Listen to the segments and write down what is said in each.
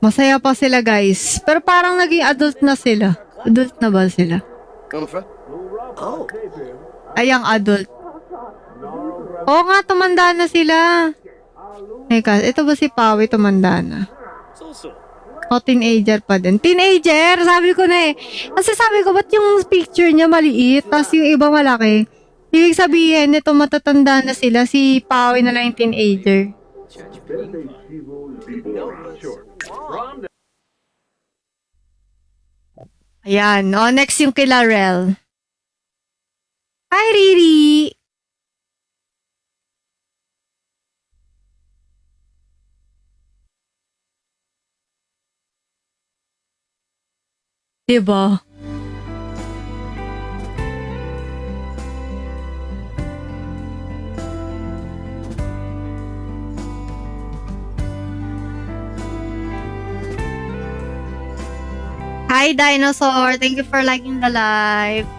Masaya pa sila, guys. Pero parang naging adult na sila. Adult na ba sila? Oh. Ay, ang adult. Oo nga, tumanda na sila. Teka, ito ba si Pawi tumanda na? O, teenager pa din. Teenager! Sabi ko na eh. Kasi sabi ko, ba't yung picture niya maliit, tapos yung iba malaki? Ibig sabihin, ito matatanda na sila. Si Pawi na lang yung teenager. Ayan. O, next yung kila Rel. Hi, Riri! Diba? Hi, Dinosaur! Thank you for liking the live.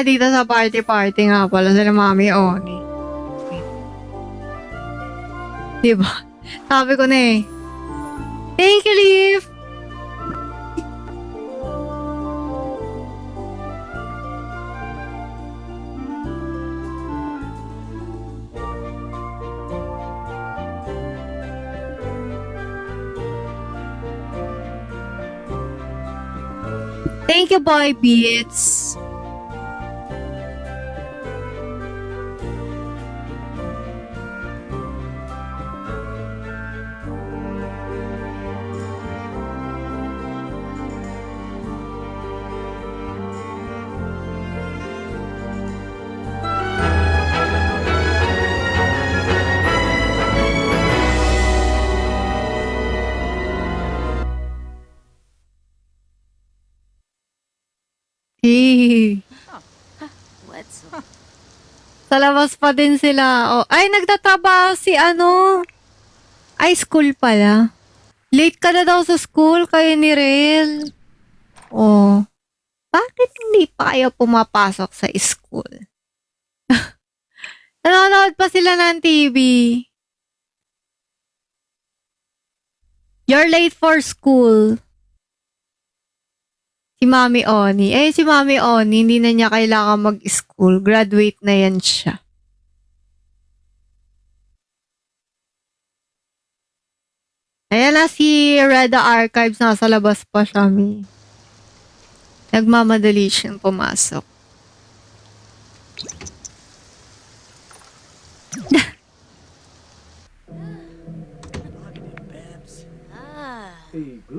Dito sa party-party nga pala sila Mami Oni. Diba? Sabi ko na eh. Thank you, Leaf! Thank you, Boy Beats! Let's. Sa labas pa din sila. Oh, ay, nagtatrabaho si ano. Ay, school pala. Late ka na daw sa school, kayo ni Rel. Oh. Bakit hindi pa kayo pumapasok sa school? Nanonood pa sila ng TV. You're late for school. Si Mami Oni. Eh, si Mami Oni, hindi na niya kailangan mag-school. Graduate na yan siya. Ayan na si Reda Archives. Nasa labas pa siya, Mi. Nagmamadali siyang pumasok.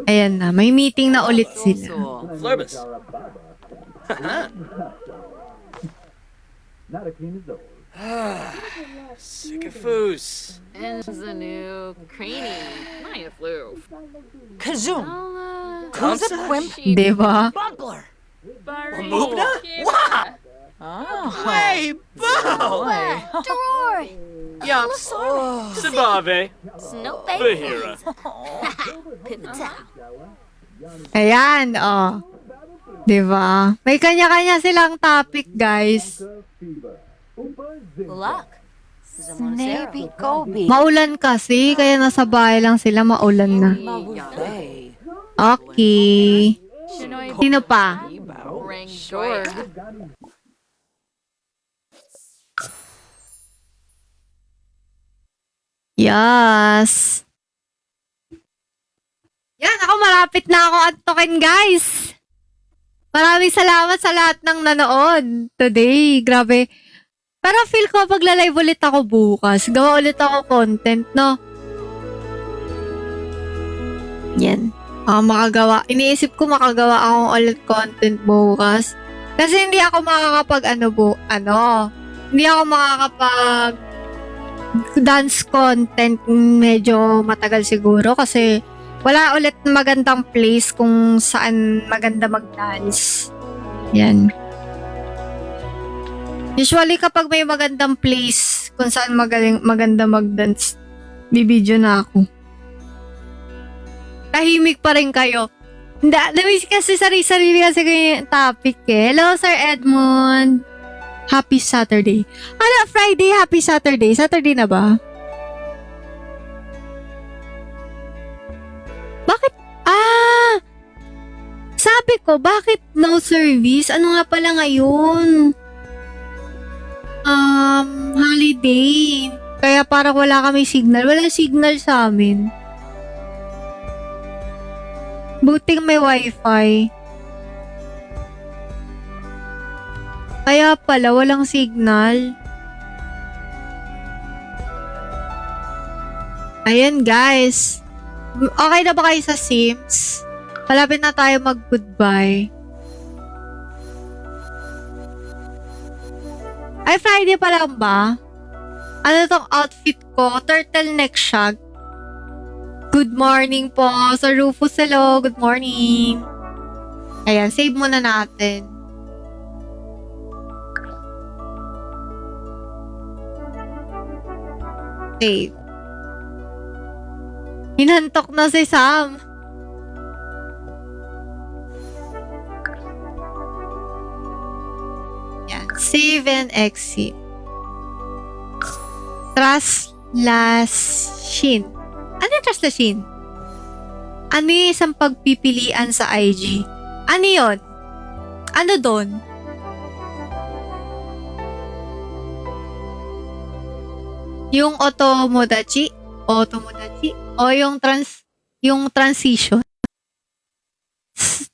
Ayan na. May meeting na ulit sila. Flurbus. Sycophus. And the new Craney. Not a flu. Kazoom! Kamsa? Diba? Bumpler! Mubna? Wow! Oh, Hey, Bo! boy. Doror. Yaps. Sabave. Snow Bahira. Pipita. Ayan, oh. Diba? May kanya-kanya silang topic, guys. Luck. Snaby Kobe. Maulan kasi, kaya nasa bahay lang sila, maulan na. Mabufay. Okay. Sino pa? Ring Dorg. Yes. Yan, ako malapit na ako antukin, guys. Maraming salamat sa lahat ng nanood today. Grabe. Pero feel ko pagla-live ulit ako bukas. Gawa ulit ako content, no? Yan. Makagawa. Iniisip ko makagawa akong ulit content bukas. Kasi hindi ako makakapag hindi ako makakapag dance content, medyo matagal siguro kasi wala ulit magandang place kung saan maganda mag-dance. Yan. Usually kapag may magandang place kung saan maganda mag-dance, bibidyo na ako. Tahimik pa rin kayo. Hindi, kasi sarili kasi kayo yung topic eh. Hello, Sir Edmund. Happy Saturday. Ano, Friday, happy Saturday. Saturday na ba? Bakit? Sabi ko, bakit no service? Ano nga pala ngayon? Holiday. Kaya parang wala kami signal. Wala signal sa amin. Buting may wifi. Kaya pala, walang signal. Ayan, guys. Okay na ba kayo sa Sims? Malapit na tayo mag-goodbye. Ay, Friday pa lang ba? Ano tong outfit ko? Turtleneck siya. Good morning po sa Rufus. Hello, good morning. Ayan, save muna natin. Save. Hinantok na si Sam. Yan, save and exit. Traslashin. Ano yung traslashin? Ano yung isang pagpipilian sa IG? Ano yun? Ano doon? Yung otomodachi? Otomodachi? O yung transition?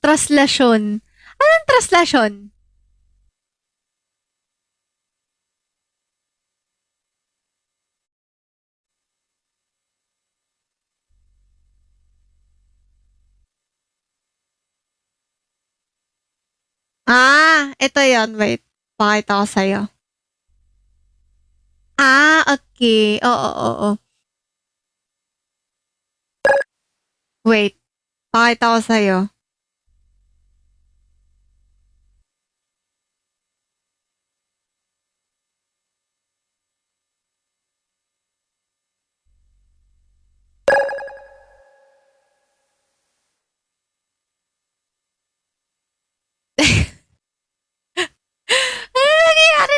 Traslasyon. Anong traslasyon? Ito yon. Wait. Pakita ko sa'yo. Okay. Oo. Wait. Pakita ko sa'yo.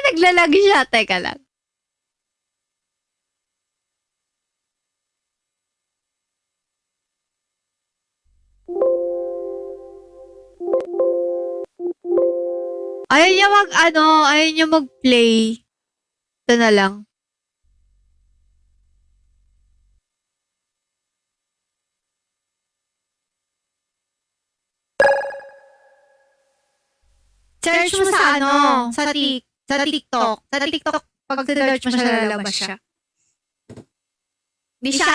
Naglalag siya. Teka lang. Ayaw niya mag-play. Ito na lang. Search mo sa TikTok. Sa TikTok, pag search mo siya, lalabas siya. Di siya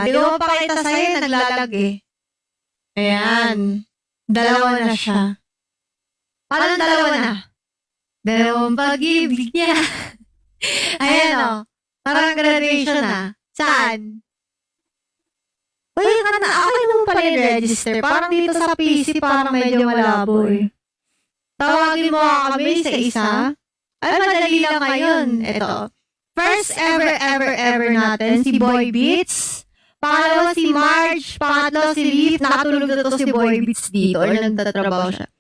di ko mapakita sa'yo, naglalag eh. Ayan. Dalawa na siya. Paano dalawa na? Dalawang pag-ibig niya. Ayan parang graduation na. Saan? Uy, okay naman pala yung register. Parang dito sa PC, parang medyo malabo eh. Tawagin mo kami isa-isa. Ay, madali lang ngayon. Ito. First ever natin, si Boy Beats. Pangalawa si Marge. Pangatlo si Leaf. Nakatulog na to si Boy Beats dito. Or nagtatrabaho siya.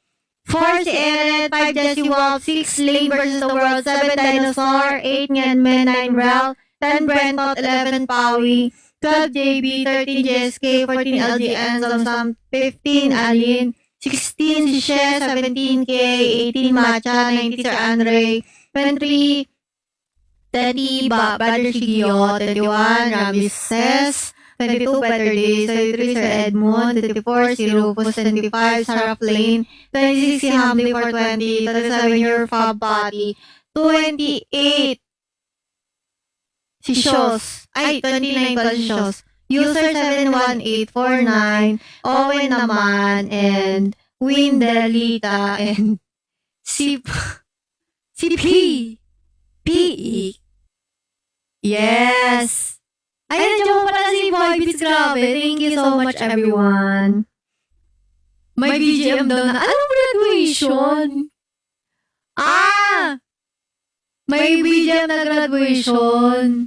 4 si Eren. 5 Jessie Wolf. 6 Lane vs. The World. 7 Dinosaur. 8 Nyanmen. 9 Rel. 10 Brentot. 11 Pawi. 12 JB. 13 JSK. 14 LGN. 15 Alin. 16 si She, 17 K, 18 Matcha, 19 Sir Andre, 23 30 Brother Shigio, 21 Ramses, 22 Better Days, 23 Sir Edmund, 24 si Rufus, 25 Sarah Flame, 26 si Hamley 420, 37 Your Fab Body, 28 si Shos, 29 pala si Shos. User 71849, Owen naman, and Windelita, and si P. Yes! Ay, nandiyan mo pala si Boy Beats. Grabe. Thank you so much, everyone. May BGM daw na, anong graduation? Ah! May BGM na graduation.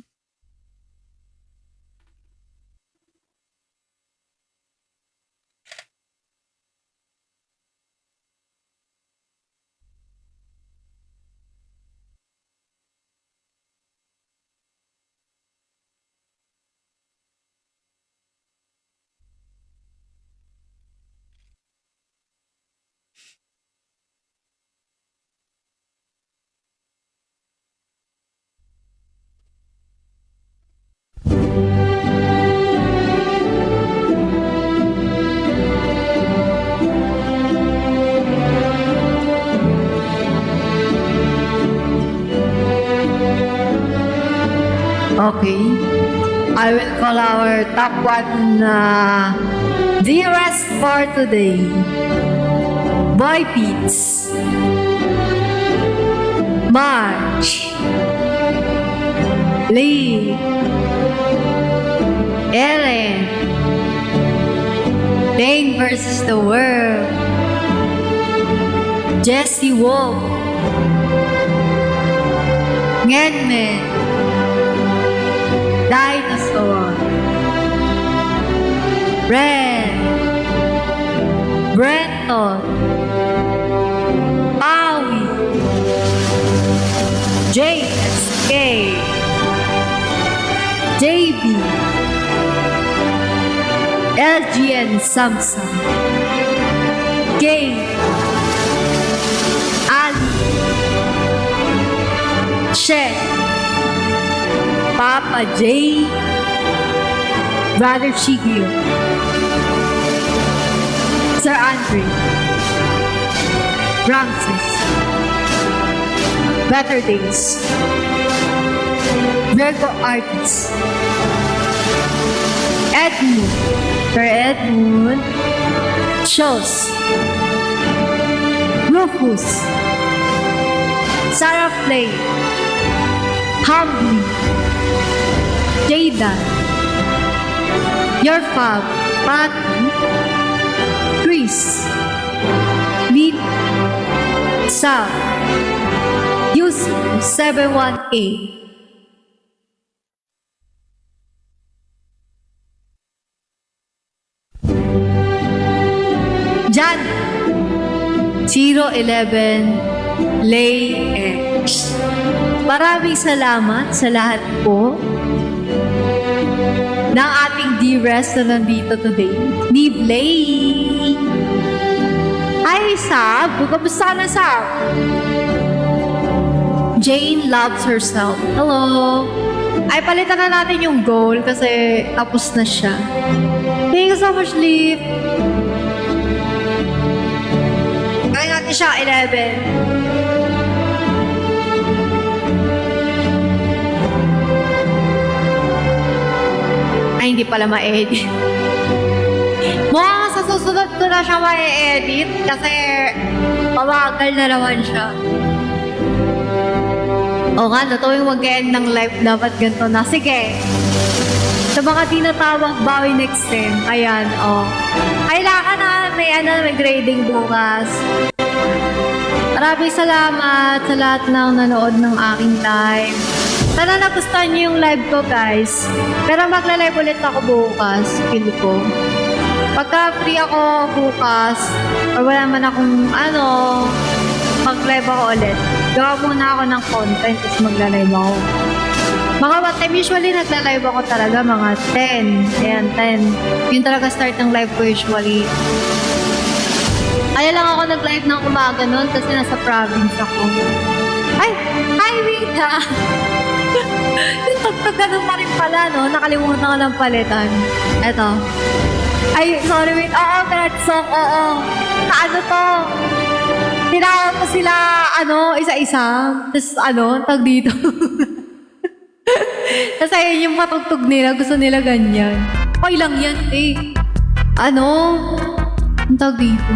Okay. I will call our top one dearest for today. Boy Beats. March. Lee. Ellen. Dane versus the World. Jesse Wolf. Ngenmen. Dinosaur. Ren. Brenton. Maui. JSK. JB. LGN Samsung. Gay. Ali. Shed. Papa J. Brother Shigio. Sir Andre. Ramses. Better Days. Virgo Artist. Edmund. Sir Edmund. Shows. Rufus. Sarah Flay. Humbly. Jada. Your Fab. Patty. Chris. Lynn. Sal. Yusuf 718. Jan 011 Lay X. Maraming salamat sa lahat po ng ating dearest na nandito today. Ni Blay. Hi, Sab. Kamusta na, Sab? Jane loves herself. Hello. Ay, palitan na natin yung goal kasi tapos na siya. Thank you so much, Leaf. Kaya natin siya 11. Ay, hindi pala ma-edit. Mukhang sa susunod ko na siya ma-edit kasi mabagal na naman siya. O nga, na tuwing mag-end ng live, dapat ganito na. Sige. Sa mga tinatawag bawi next time. Ayan, o. Kailangan na may grading bukas. Maraming salamat sa lahat ng nanood ng aking live. Sana nagustuhan niyo yung live ko, guys. Pero magla-live ulit ako bukas, feel ko. Pagka free ako bukas, or wala man akong mag-live ako ulit. Gawa muna ako ng content, tapos magla-live ako. Mga what time, usually nagla-live ako talaga, mga 10. Ayan, 10. Yun talaga start ng live ko usually. Kaya lang ako nag-live ng umaga noon kasi nasa province ako. Ay! Hi, Rita! Yung tagtag pa rin pala, no? Nakalimutan ko ng palitan. Eto. Ay, sorry, wait. Oo, that song, oo. Ano to? Tinawag ko sila, isa-isa. Tapos, tag dito. Tapos ayun yung patugtog nila. Gusto nila ganyan. Okay lang yan, eh. Ang tag dito.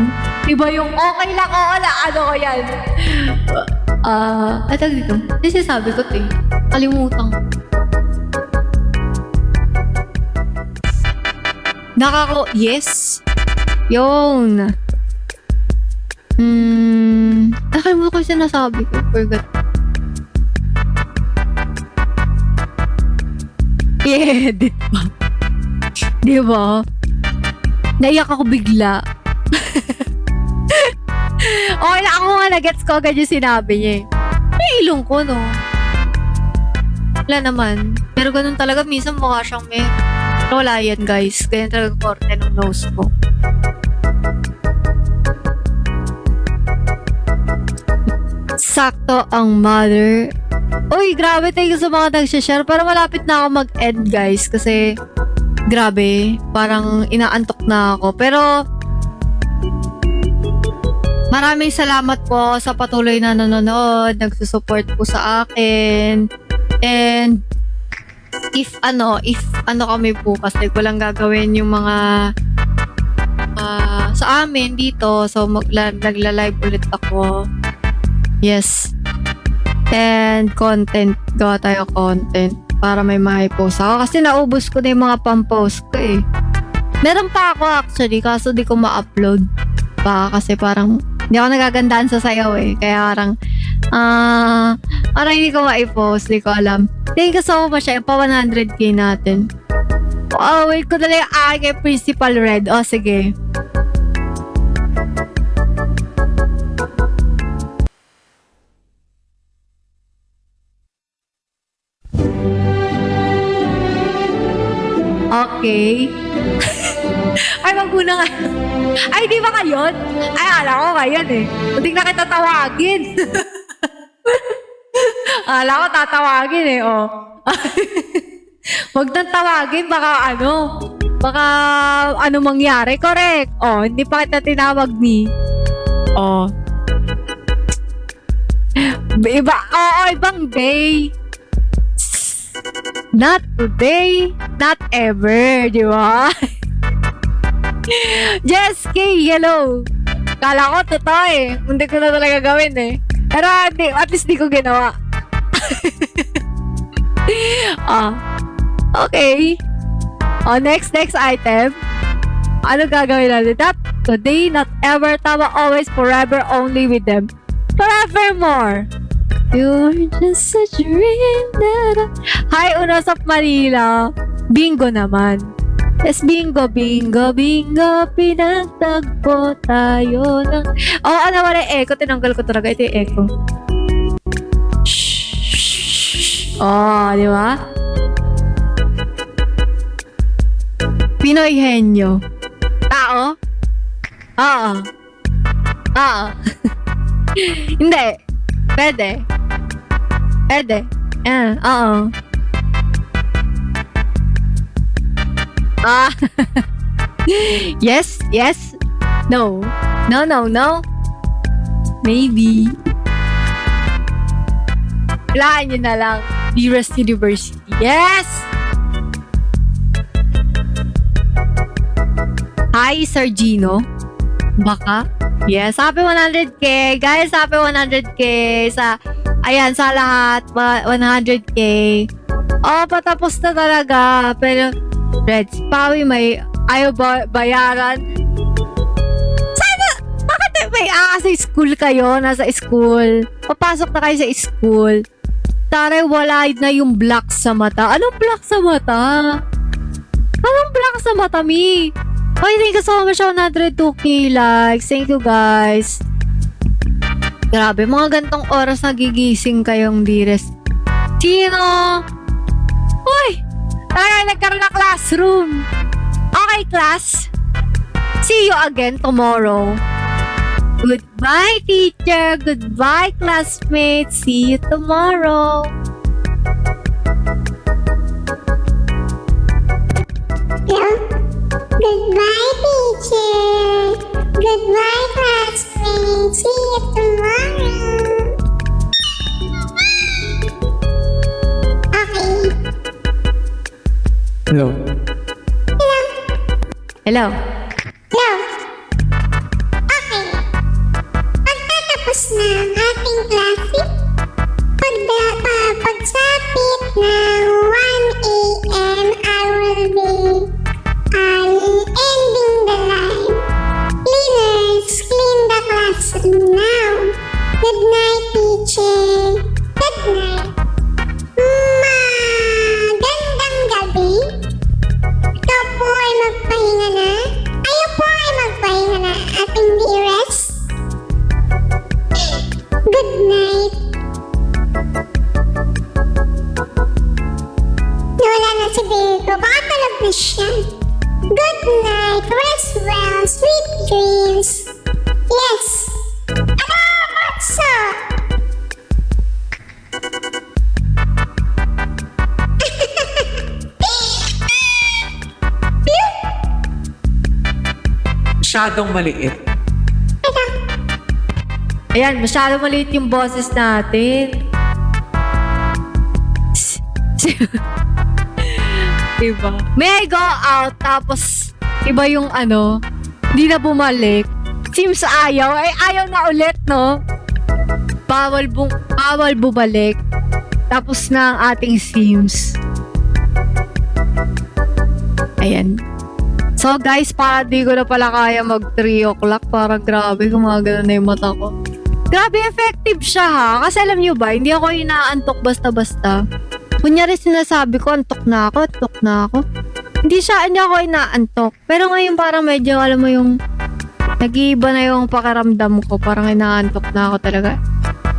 Iba yung okay lang, oo na, ko yan. Tag dito. Kasi sabi ko, kalimutan ko. Yes. Yun. Nakalimutan ko yung sinasabi ko. Forgot. Yeah, diba? Diba? Naiyak ako bigla. Okay na, ako nga na-gets ko agad yung sinabi niya eh. May ilong ko, no? Wala naman. Pero ganun talaga, minsan mukha siyang meron. Pero wala yan, guys. Ganyan talaga korte ng nose ko. Sakto ang mother. Uy, grabe tayo sa mga nag-share. Parang malapit na ako mag-end, guys. Kasi, grabe. Parang inaantok na ako. Pero, maraming salamat po sa patuloy na nanonood, nagsusupport po sa akin. And if kami bukas, like walang gagawin yung mga sa amin dito, so nagla-live ulit ako. Yes. And gawa tayo content para may ma-post ako. Kasi naubos ko na yung mga pang-post ko eh. Meron pa ako actually, kaso di ko ma-upload pa kasi parang hindi ako nagagandaan sa sayaw eh. Kaya parang hindi ko ma-post. Hindi ko alam. Thank you so much. Pa 100k natin. Oh, wait ko na lang yung aking Principal Red. Oh, sige. Okay. Ay, magmuna nga. Ay, di ba kayon? Ay, alam ko kayon eh. Hindi na kita tawagin. Alam ko tatawagin eh, oh. Huwag nang tawagin, baka mangyari. Correct. Oh, hindi pa kita tinawag ni. Oh. Ibang day. Not today, not ever, di ba? Jess K, hello. Kala ko totoo eh. Hindi ko na talaga gawin eh. Pero at least di ko ginawa. Okay. Next item. Ano gagawin natin? Not today, not ever. Tama, always, forever, only with them. Forevermore. You're just such a dream that Hi, Unos of Manila. Bingo naman. Yes, bingo. Pinagtagpo tayo ng... Ano wala yung echo? Tinanggal ko talaga. Ito yung echo. Di ba? Pinoy henyo. Tao? Oo. Hindi. Pwede. Oo. Yes. No. Maybe. Walaan nyo na lang. Dearest University. Yes! Hi, Sir Gino. Baka? Yes, happy 100k. Guys, happy 100k sa lahat. 100k. Patapos na talaga. Pero, Red, Pawi may ayaw bayaran. Sana, bakit may sa school kayo? Nasa school. Papasok na kayo sa school. Taray, wala na yung black sa mata. Anong black sa mata, Mi? Okay, thank you so much. 102k likes. Thank you, guys. Grabe, mga gantong oras nagigising kayong dearest. Sino? Uy! Tara, nagkaroon na classroom. Okay, class. See you again tomorrow. Goodbye, teacher. Goodbye, classmates. See you tomorrow. Goodbye, teacher. Goodbye, classmates. See you tomorrow. Okay. Hello. Hello. Okay. Pagtatapos na ang ating klase, pagsapit ng 1 a.m. I will be teacher. Good night. Magandang gabi. Ikaw po ay magpahinga na. Ayaw po ay magpahinga na. Ating dearest. Good night. Nawala na si Virgo. Baka tulog na siya. Good night. Rest well. Sweet dreams. Yes. Ano? What's up? Masyadong maliit. Ayan, masyado maliit yung boses natin. Diba? May I go out, tapos iba yung ano, hindi na bumalik. Seems ayaw. Ay, ayaw na ulit, no? Bawal bumalik. Tapos na ang ating Sims. Ayan. So guys, para di ko na pala kaya mag 3 o'clock. Parang grabe, gumagano na yung mata ko. Grabe, effective siya ha. Kasi alam nyo ba, hindi ako inaantok basta-basta. Kunyari sinasabi ko, antok na ako. Hindi ako inaantok. Pero ngayon parang medyo, alam mo yung, nag-iiba na yung pakiramdam ko. Parang inaantok na ako talaga.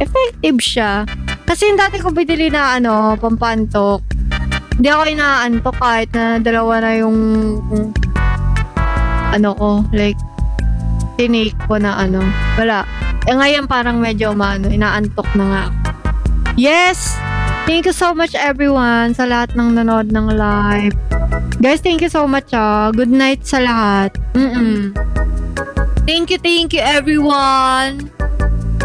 Effective siya. Kasi yung dati ko binili na pampantok. Hindi ako inaantok kahit na dalawa na yung like, tinake ko na wala. Ngayon parang medyo inaantok na nga ako. Yes! Thank you so much everyone sa lahat ng nanood ng live. Guys, thank you so much Good night sa lahat. Thank you everyone.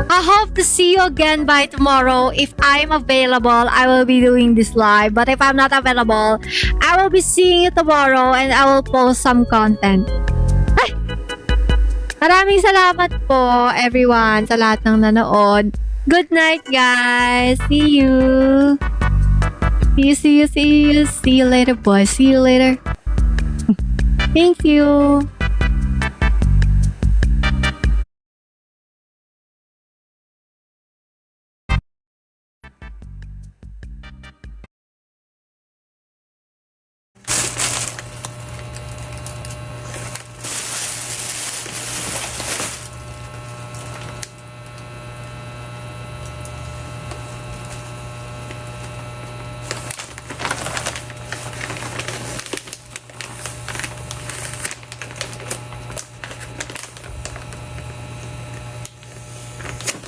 I hope to see you again by tomorrow. If I'm available, I will be doing this live. But if I'm not available, I will be seeing you tomorrow and I will post some content. Ay! Maraming salamat po everyone sa lahat ng nanood. Good night guys. See you. See you later boys. See you later. Thank you.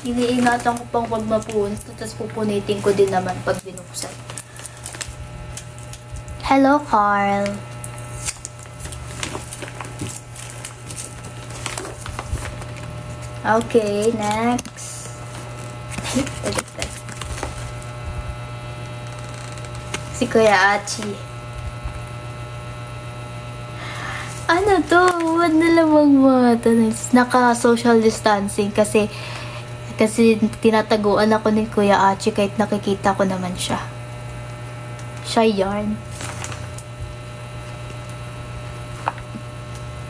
Iniingatan ko pang wag mapunas, tapos pupunitin ko din naman pag binuksan. Hello, Carl. Okay, next. Si Kuya Achi. Ano to? Huwag na lamang mata. Naka-social distancing kasi tinataguan ako ni Kuya Achi kahit nakikita ko naman siya. Siya yarn.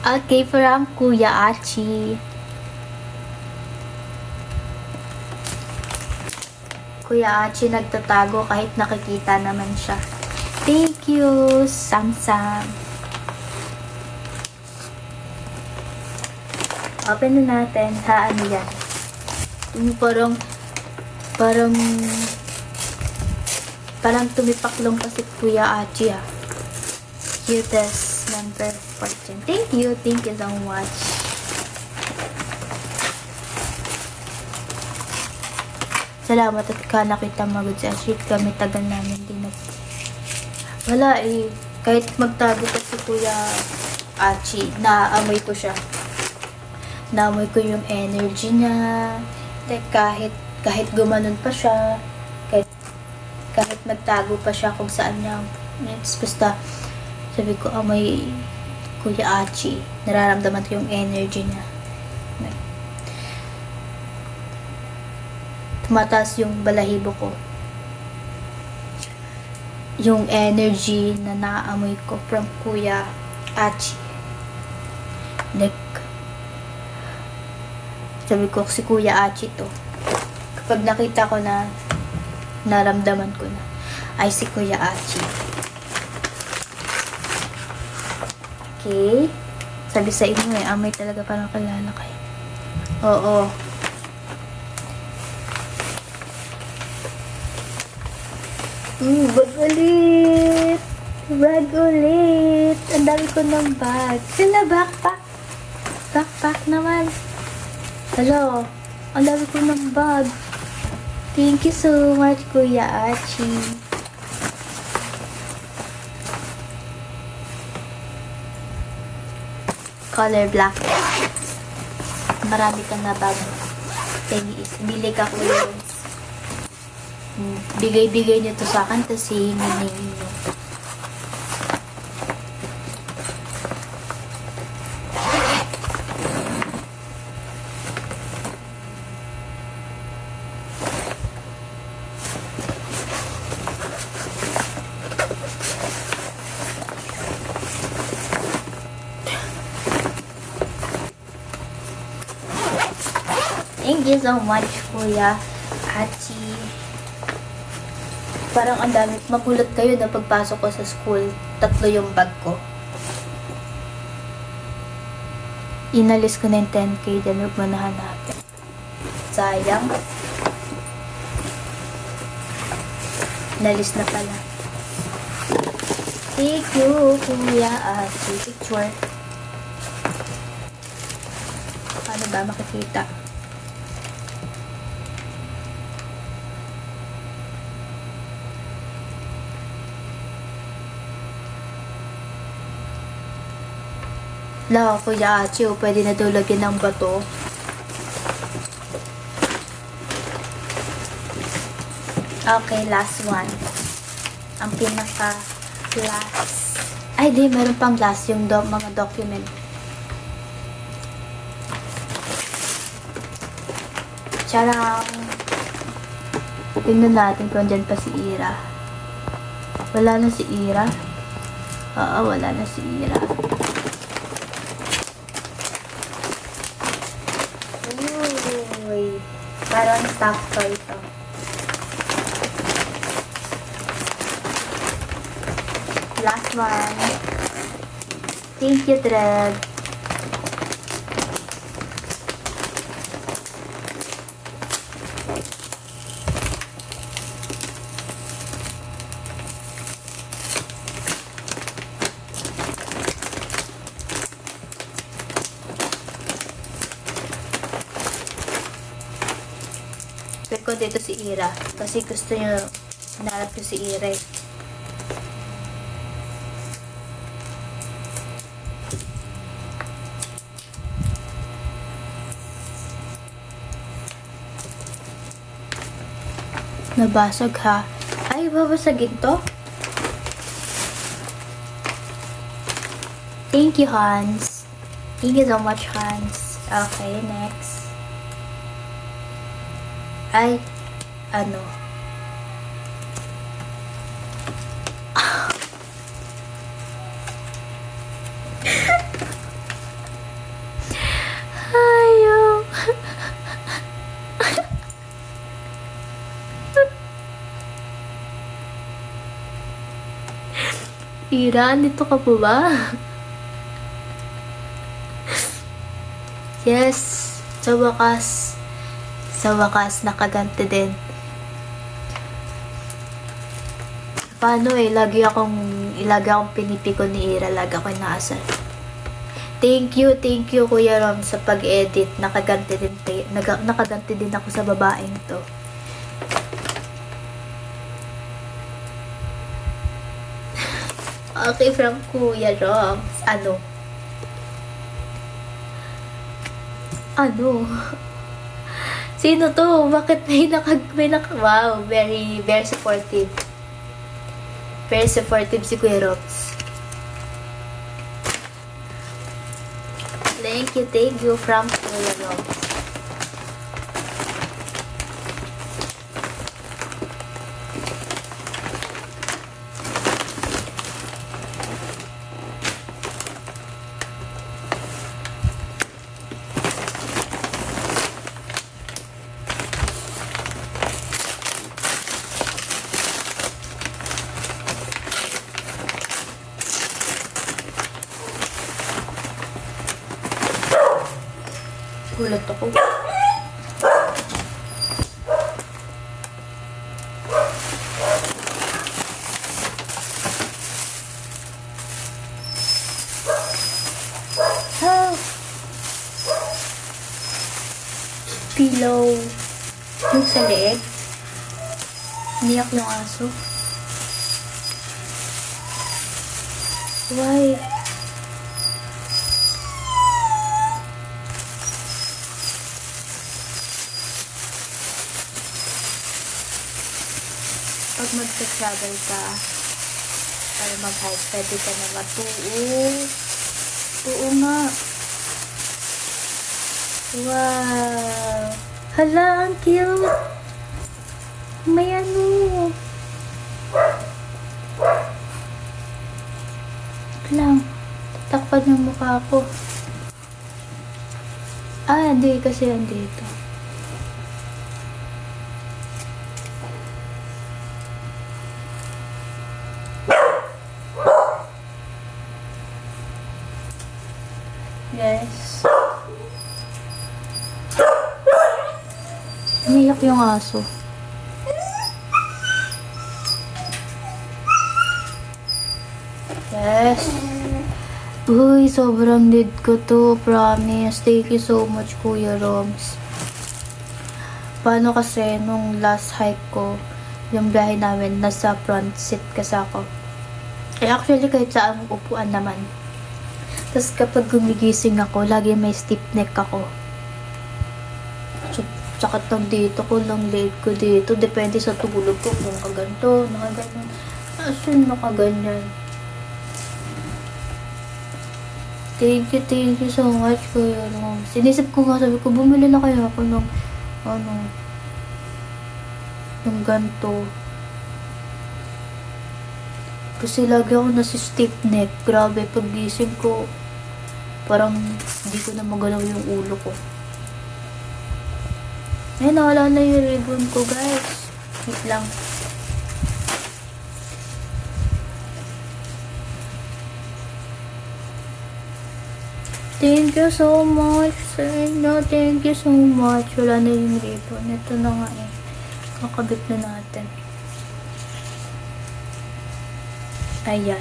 Okay, from Kuya Achi. Kuya Achi nagtatago kahit nakikita naman siya. Thank you, Samsam. Open na natin. Ano yan? Yung parang tumipaklong kasi Kuya Achi Cutest number 14. Thank you so much. Salamat at ka nakita magod sa shit kami tagal namin din wala kahit magtago pa si Kuya Achi, naamoy ko siya. Naamoy ko yung energy niya. Kahit gumanon pa siya, kahit magtago pa siya kung saan niya, basta sabi ko, may Kuya Achi, nararamdaman ko yung energy niya. Tumataas yung balahibo ko. Yung energy na naamoy ko from Kuya Achi. Sabi ko, si Kuya Achi to. pag nakita ko na, naramdaman ko na, ay si Kuya Achi. Okay. Sabi sa inyo amoy talaga parang kalala kayo. Oo. Bag ulit. Bag ulit. Ang dami ko ng bag. Sila backpack. Backpack naman. Hello. Ang dami ko ng bag. Thank you so much, Kuya Achi. Color black. Marami ka na bag. Pengies. Bili ka, Kuya. Bigay-bigay niyo to sa akin, tapos hihingi niyo. Thank you so much, Kuya Achi. Parang ang dami. Magulat kayo na pagpasok ko sa school, 3 yung bag ko. Inalis ko na yung 10K dyan. Huwag mo na hanapin. Sayang. Inalis na pala. Thank you, Kuya Achi. Picture. Paano ba makikita? La, Kuya Achi, pwede na daw lagyan ng bato. Okay, last one. Ang pinaka-last. Ay, di, meron pang last yung mga document. Charang. Tingnan natin kung dyan pa si Ira. Wala na si Ira. Oo, wala na si Ira. Uy, parang sakto ito. Last one. Thank you, Dred. Ko dito si Ira kasi gusto niyo hinarap ko si Ira eh. Nabasag ha. Ay, babasagin to? Thank you, Hans. Thank you so much, Hans. Okay, next. Ay, ano? Ayaw. Ira, dito ka po ba? Yes, sa wakas, nakaganti din. Paano lagi akong pinipiko ni Ira, lagi akong inaasar. Thank you, Kuya Rom, sa pag-edit. Nakaganti din ako sa babaeng to. Okay, from Kuya Rom. Ano? Sino to? Bakit may wow, very supportive. Very supportive si Kuya Rox. Thank you from Kuya Rox. Nagulat ako. Ah! Pillow. Yung sa leeg. Niyak yung aso. Why? Pag mag-travel ka, para mag-hike, pwede ka na matuo. Oo nga. Wow! Hala, ang cute! May ano. Lang. Tatakpan yung mukha ko. Ah, hindi. Kasi andito. Yes. Umiyak yung aso. Yes. Uy, sobrang need ko to. Promise. Thank you so much, Kuya Roms. Paano kasi, nung last hike ko, yung biyahe namin, nasa front seat kasi ako. Eh, actually, kahit saan upuan naman. Tapos kapag gumigising ako, lagi may stiff neck ako. So, sakit lang dito ko, lang leg ko dito. Depende sa tulog ko kung nakaganto, nakaganyan. Asun nakaganyan. Thank you so much, Kuya Rom. Sinisip ko nga, sabi ko, bumili na kayo ako ng, ng ganto. Kasi lagi ako nasa stiff neck. Grabe, pag gising ko, parang hindi ko na magalaw yung ulo ko. Ay, nawala na yung ribbon ko, guys. Wait lang. Thank you so much, sir. No, thank you so much. Wala na yung ribbon. Ito na nga eh. Kakabit na natin. Ayan.